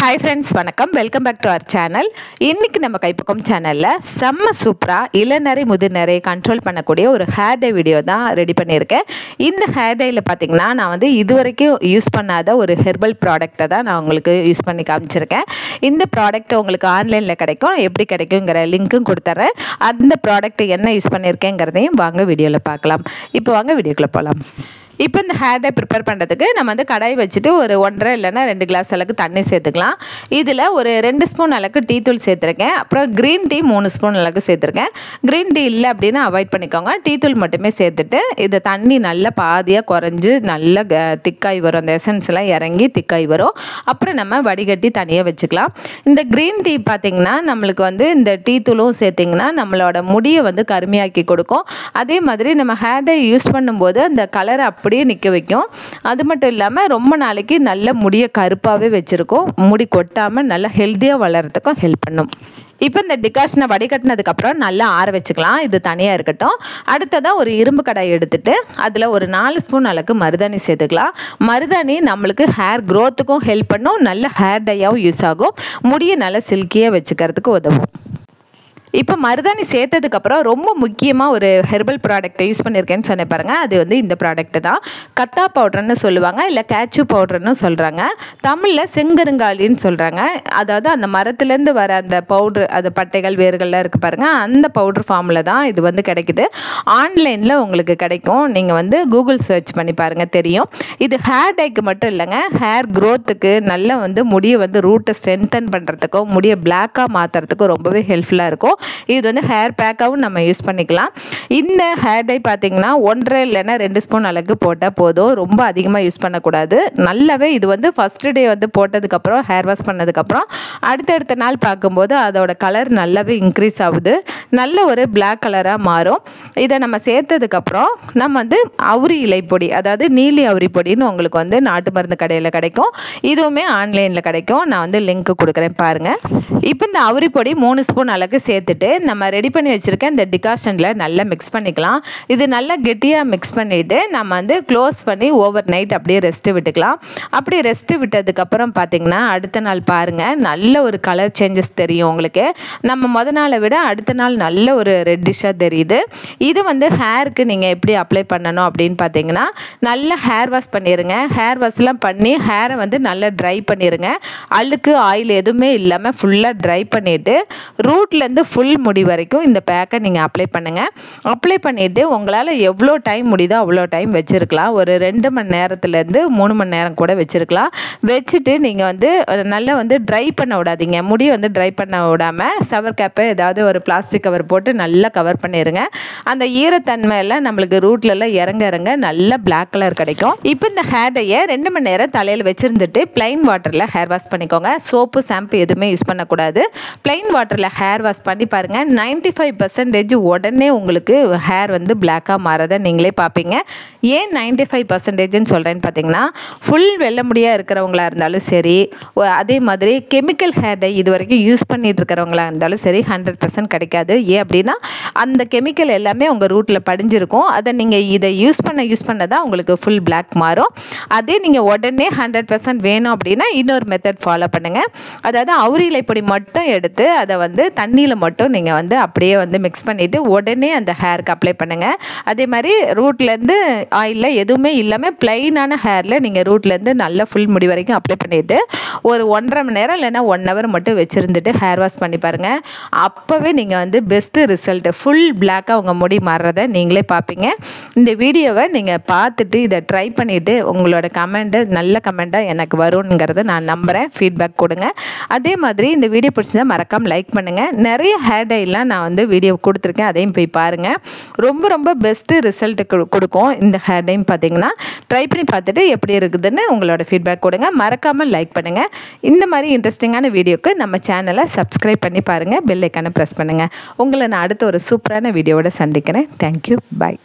Hi friends, வணக்கம். Welcome back to our channel. இன்னைக்கு நம்ம கைப்பக்கம் சேனல்ல செம்ம சூப்பரா இளநரை முதிர்நரை கண்ட்ரோல் பண்ணக்கூடிய ஒரு ஹேர் டை வீடியோ தான் ரெடி பண்ணியிருக்கேன். இந்த ஹேர் டைல பார்த்தீங்கன்னா நான் வந்து இதுவரைக்கும் யூஸ் பண்ணாத ஒரு ஹெர்பல் ப்ராடக்ட்டை தான் நான் உங்களுக்கு யூஸ் பண்ணி காமிச்சிருக்கேன். இந்த ப்ராடக்ட் உங்களுக்கு ஆன்லைனில் கிடைக்கும், எப்படி கிடைக்குங்கிற லிங்க்கும் கொடுத்துட்றேன். அந்த ப்ராடக்ட் என்ன யூஸ் பண்ணியிருக்கேங்கிறதையும் வாங்க வீடியோவில் பார்க்கலாம். இப்போ வாங்க வீடியோக்குள்ளே போகலாம். இப்போ இந்த ஹேர் டை ப்ரிப்பேர் பண்ணுறதுக்கு நம்ம வந்து கடாய் வச்சுட்டு ஒரு 1.5 இல்லைன்னா 2 கிளாஸ் அளவுக்கு தண்ணி சேர்த்துக்கலாம். இதில் ஒரு 2 ஸ்பூன் அளவுக்கு டீ தூள் சேர்த்துருக்கேன். அப்புறம் க்ரீன் டீ 3 ஸ்பூன் அளவுக்கு சேர்த்துருக்கேன். க்ரீன் டீ இல்லை அப்படின்னா அவாய்ட் பண்ணிக்கோங்க. டீ தூள் மட்டுமே சேர்த்துட்டு இது தண்ணி நல்லா பாதியாக குறைஞ்சி நல்லா திக்காய் வரும், அந்த எசன்ஸ் எல்லாம் இறங்கி திக்காய் வரும். அப்புறம் நம்ம வடிகட்டி தனியாக வச்சுக்கலாம். இந்த க்ரீன் டீ பார்த்திங்கன்னா நம்மளுக்கு வந்து இந்த டீ தூளும் சேர்த்திங்கன்னா நம்மளோட முடியை வந்து கருமையாக்கி கொடுக்கும். அதே மாதிரி நம்ம ஹேர் டை யூஸ் பண்ணும்போது அந்த கலரை அப்படியே நிற்க வைக்கும். அது மட்டும் இல்லாமல் ரொம்ப நாளைக்கு நல்ல முடியை கருப்பாகவே வச்சுருக்கோம். முடி கொட்டாமல் நல்லா ஹெல்த்தியாக வளர்கிறதுக்கும் ஹெல்ப் பண்ணும். இப்போ இந்த டிகாஷனை வடிகட்டினதுக்கப்புறம் நல்லா ஆற வச்சுக்கலாம். இது தனியாக இருக்கட்டும். அடுத்ததாக ஒரு இரும்பு கடாய் எடுத்துகிட்டு அதில் ஒரு 4 ஸ்பூன் அளவுக்கு மருதாணி சேர்த்துக்கலாம். மருதாணி நம்மளுக்கு ஹேர் க்ரோத்துக்கும் ஹெல்ப் பண்ணும், நல்ல ஹேர் டையாகவும் யூஸ் ஆகும், முடியை நல்லா சில்கியாக வச்சுக்கிறதுக்கு உதவும். இப்போ மருதாணி சேர்த்ததுக்கப்புறம் ரொம்ப முக்கியமாக ஒரு ஹெர்பல் ப்ராடக்ட்டை யூஸ் பண்ணியிருக்கேன்னு சொன்னேன் பாருங்கள். அது வந்து இந்த ப்ராடக்ட்டு தான். கத்தா பவுடர்னு சொல்லுவாங்க, இல்லை கேச்சு பவுடர்னு சொல்கிறாங்க. தமிழில் செங்கருங்காலின்னு சொல்கிறாங்க. அதாவது அந்த மரத்துலேருந்து வர அந்த பவுட்ரு, அது பட்டைகள் வேர்கள்லாம் இருக்குது பாருங்கள், அந்த பவுட்ரு ஃபார்மில் தான் இது வந்து கிடைக்குது. ஆன்லைனில் உங்களுக்கு கிடைக்கும். நீங்கள் வந்து கூகுள் சர்ச் பண்ணி பாருங்கள், தெரியும். இது ஹேர் டைக்கு மட்டும் இல்லைங்க, ஹேர் க்ரோத்துக்கு நல்லா வந்து முடியை வந்து ரூட்டை ஸ்ட்ரென்தன் பண்ணுறதுக்கும் முடியை பிளாக்காக மாற்றுறதுக்கும் ரொம்பவே ஹெல்ப்ஃபுல்லாக இருக்கும். இது வந்து ஹேர் பேக்காகவும் நம்ம யூஸ் பண்ணிக்கலாம். இந்த ஹேர் டை பார்த்திங்கன்னா 1.5 இல்லைன்னா 2 ஸ்பூன் அளவுக்கு போட்டால் போதும். ரொம்ப அதிகமாக யூஸ் பண்ணக்கூடாது. நல்லாவே இது வந்து ஃபஸ்ட்டு டே வந்து போட்டதுக்கப்புறம் ஹேர் வாஷ் பண்ணதுக்கப்புறம் அடுத்தடுத்த நாள் பார்க்கும்போது அதோட கலர் நல்லாவே இன்க்ரீஸ் ஆகுது, நல்ல ஒரு பிளாக் கலராக மாறும். இதை நம்ம சேர்த்ததுக்கப்புறம் நம்ம வந்து அவுரி இலை பொடி, அதாவது நீலி அவுரி பொடின்னு உங்களுக்கு வந்து நாட்டு மருந்து கடையில் கிடைக்கும். இதுவுமே ஆன்லைனில் கிடைக்கும். நான் வந்து லிங்க் கொடுக்குறேன் பாருங்கள். இப்போ இந்த அவுரி பொடி 3 ஸ்பூன் அளவுக்கு சேர்த்துட்டு நம்ம ரெடி பண்ணி வச்சுருக்க இந்த டிகாஷனில் நல்லா மிக்ஸ் பண்ணிக்கலாம். இது நல்லா கெட்டியாக மிக்ஸ் பண்ணிவிட்டு நம்ம வந்து க்ளோஸ் பண்ணி ஓவர் நைட் அப்படியே ரெஸ்ட்டு விட்டுக்கலாம். அப்படி ரெஸ்ட்டு விட்டதுக்கப்புறம் பார்த்திங்கன்னா அடுத்த நாள் பாருங்கள், நல்ல ஒரு கலர் சேஞ்சஸ் தெரியும் உங்களுக்கு. நம்ம மொதல் நாளை விட அடுத்த நாள் நல்ல ஒரு ரெட்டிஷாக தெரியுது. இது வந்து ஹேருக்கு நீங்கள் எப்படி அப்ளை பண்ணணும் அப்படின்னு பார்த்தீங்கன்னா, நல்லா ஹேர் வாஷ் பண்ணிடுங்க. ஹேர் வாஷ்லாம் பண்ணி ஹேரை வந்து நல்லா ட்ரை பண்ணிடுங்க. அழுக்கு ஆயில் எதுவுமே இல்லாமல் ஃபுல்லாக ட்ரை பண்ணிவிட்டு ரூட்லேருந்து ஃபுல் முடி வரைக்கும் இந்த பேக்கை நீங்கள் அப்ளை பண்ணுங்கள். அப்ளை பண்ணிவிட்டு உங்களால் எவ்வளோ டைம் முடியுதோ அவ்வளோ டைம் வச்சுருக்கலாம். ஒரு 2 மணி நேரத்துலேருந்து 3 மணி நேரம் கூட வச்சுருக்கலாம். வச்சுட்டு நீங்கள் வந்து நல்லா வந்து ட்ரை பண்ண விடாதீங்க. முடி வந்து ட்ரை பண்ண விடாமல் ஷவர் கேப்பை ஏதாவது ஒரு பிளாஸ்டிக் கவர் போட்டு நல்லா கவர் பண்ணிடுங்க. அந்த ஈரத்தன்மையெல்லாம் நம்மளுக்கு ரூட்லலாம் இறங்க இறங்க நல்லா பிளாக் கலர் கிடைக்கும். இப்போ இந்த ஹேர் டையை 2 மணி நேரம் தலையில் வச்சுருந்துட்டு ப்ளைன் வாட்டரில் ஹேர் வாஷ் பண்ணிக்கோங்க. சோப்பு ஷாம்பு எதுவுமே யூஸ் பண்ணக்கூடாது. ப்ளைன் வாட்டரில் ஹேர் வாஷ் பண்ணி பாருங்கள், 95% உடனே உங்களுக்கு ஹேர் வந்து பிளாக்காக மாறதை நீங்களே பார்ப்பீங்க. ஏன் 95%ன்னு சொல்கிறேன்னு பார்த்தீங்கன்னா, ஃபுல் வெள்ளை முடியாக இருக்கிறவங்களா இருந்தாலும் சரி, அதே மாதிரி கெமிக்கல் ஹேர் டை இது வரைக்கும் யூஸ் பண்ணிட்டு இருக்கிறவங்களா இருந்தாலும் சரி 100% கிடைக்காது. ஏன் அப்படின்னா அந்த கெமிக்கல் எல்லாமே உங்கள் ரூட்டில் படிஞ்சிருக்கும். அதை நீங்கள் இதை யூஸ் பண்ண தான் உங்களுக்கு ஃபுல் பிளாக் மாறும். அதே நீங்கள் உடனே 100% வேணும் அப்படின்னா இன்னொரு மெத்தட் ஃபாலோ பண்ணுங்கள். அதாவது அவுரி இலை பொடி மட்டும் எடுத்து அதை வந்து தண்ணியில் மட்டும் நீங்கள் வந்து அப்படியே வந்து மிக்ஸ் பண்ணிவிட்டு உடனே அந்த ஹேருக்கு அப்ளை பண்ணுங்கள். அதே மாதிரி ரூட்லேருந்து ஆயிலில் எதுவுமே இல்லாமல் ப்ளைனான ஹேரில் நீங்கள் ரூட்லேருந்து நல்லா ஃபுல் முடி வரைக்கும் அப்ளை பண்ணிவிட்டு ஒரு 1.5 மணி நேரம் இல்லைன்னா 1 ஹவர் மட்டும் வச்சுருந்துட்டு ஹேர் வாஷ் பண்ணி பாருங்கள். அப்போவே நீங்கள் வந்து பெஸ்ட்டு ரிசல்ட்டு, ஃபுல் பிளாக்காக உங்கள் முடி மாறுறதை நீங்களே பார்ப்பீங்க. இந்த வீடியோவை நீங்கள் பார்த்துட்டு இதை ட்ரை பண்ணிவிட்டு உங்களோட கமெண்ட்டு நல்ல கமெண்ட்டாக எனக்கு வரும்ங்கிறத நான் நம்புகிறேன். ஃபீட்பேக் கொடுங்க. அதே மாதிரி இந்த வீடியோ பிடிச்சதை மறக்காமல் லைக் பண்ணுங்கள். நிறைய ஹேர் டைலாம் நான் வந்து வீடியோ கொடுத்துருக்கேன், அதையும் போய் பாருங்கள். ரொம்ப ரொம்ப பெஸ்ட்டு ரிசல்ட்டு கொடுக்கும் இந்த ஹேர் டைம். பார்த்தீங்கன்னா ட்ரை பண்ணி பார்த்துட்டு எப்படி இருக்குதுன்னு உங்களோட ஃபீட்பேக் கொடுங்க. மறக்காமல் லைக் பண்ணுங்கள். இந்த மாதிரி இன்ட்ரெஸ்டிங்கான வீடியோக்கு நம்ம சேனலை சப்ஸ்கிரைப் பண்ணி பாருங்கள். பெல் ஐக்கானை ப்ரெஸ் பண்ணுங்கள். உங்களை நான் அடுத்த ஒரு சூப்பரான வீடியோவோட சந்திக்கிறேன். தேங்க்யூ, பாய்.